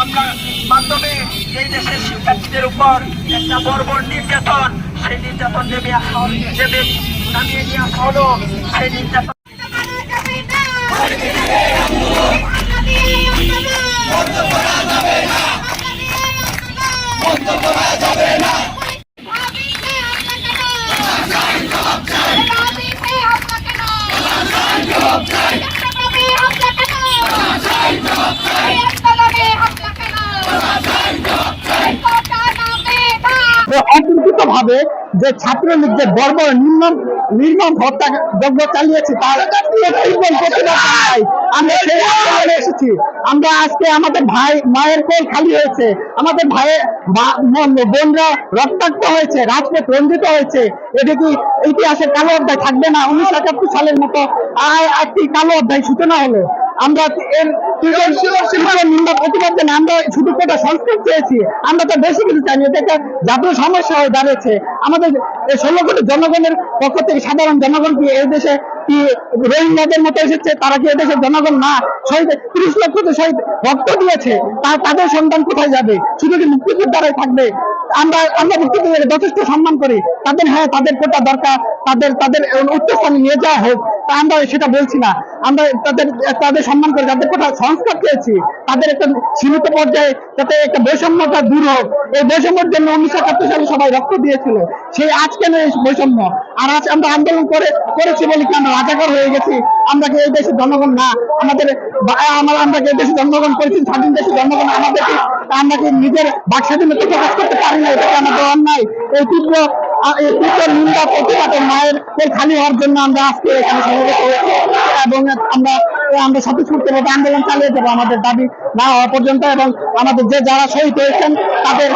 আমরা মাধ্যমে এই দেশের শিক্ষার্থীদের উপর একটা বর্বর নির্যাতন, সেই নির্যাতন নামিয়ে নিয়ে আসা হলো। সেই নির্যাতন অতর্কিত ভাবে যে ছাত্রলীগ যে বর্বর নির্মম হত্যাযজ্ঞ চালিয়েছে তার আমরা সেই আন্দোলনে এসেছি। আমরা আজকে আমাদের ভাই মায়ের কোল খালি হয়েছে, আমাদের ভাইয়ের বোনরা রক্তাক্ত হয়েছে, রাজপথ রঞ্জিত হয়েছে। এটা কি ইতিহাসের কালো অধ্যায় থাকবে না? 1971 সালের মতো একটি কালো অধ্যায় সূচনা হলো। আমরা এর নিন্দা প্রতিবাদ জানাই। আমরা শুধু কোটা সংস্কার চেয়েছি, আমরা তো বেশি কিছু চাইনি। এটা একটা জাতীয় সমস্যা হয়ে দাঁড়িয়েছে। আমাদের 16 কোটি জনগণের পক্ষ থেকে সাধারণ জনগণ কি এই দেশে কি রোহিঙ্গাদের মতো এসেছে? তারা কি এদেশের জনগণ না? শহীদ 30 লক্ষ তো শহীদ রক্ত দিয়েছে, তাদের সন্তান কোথায় যাবে? শুধু কি মুক্তিযোদ্ধারাই থাকবে? আমরা মুক্তিযোদ্ধাদের যথেষ্ট সম্মান করি, তাদের হ্যাঁ তাদের কোটা দরকার, তাদের উচ্চস্থানে নিয়ে যাওয়া হোক, তা আমরা সেটা বলছি না। আমরা তাদের সম্মান করি, তাদের কোটা সংস্কার চেয়েছি, তাদের একটা সীমিত পর্যায়ে যাতে একটা বৈষম্যটা দূর হোক। এই বৈষম্যের জন্য 1971 সালে সবাই রক্ত দিয়েছিল, সেই আজ কেন এই বৈষম্য? আর আজ আমরা আন্দোলন করেছি বলে কি আমরা রাজাকার হয়ে গেছি? আমরা কি এই দেশের জনগণ না? আমরা কি এই দেশের জন্মগ্রহণ করেছি, স্বাধীন দেশের জনগণ আমাদেরকে, আমরা কি নিজের বাক স্বাধীনতা প্রকাশ করতে পারি না? এটা আমাদের অন্যায়। এই তীব্র নিন্দা প্রতিবাদে মায়ের কোল খালি হওয়ার জন্য আমরা আজকে এখানে সমবেত হয়েছি এবং আমরা স্বতঃস্ফূর্তভাবে আন্দোলন চালিয়ে যাবো আমাদের দাবি না হওয়া পর্যন্ত। এবং আমাদের যারা শহীদ হয়েছেন তাদের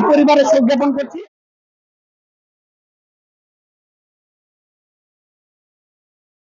পরিবারের শোক জ্ঞাপন করছি।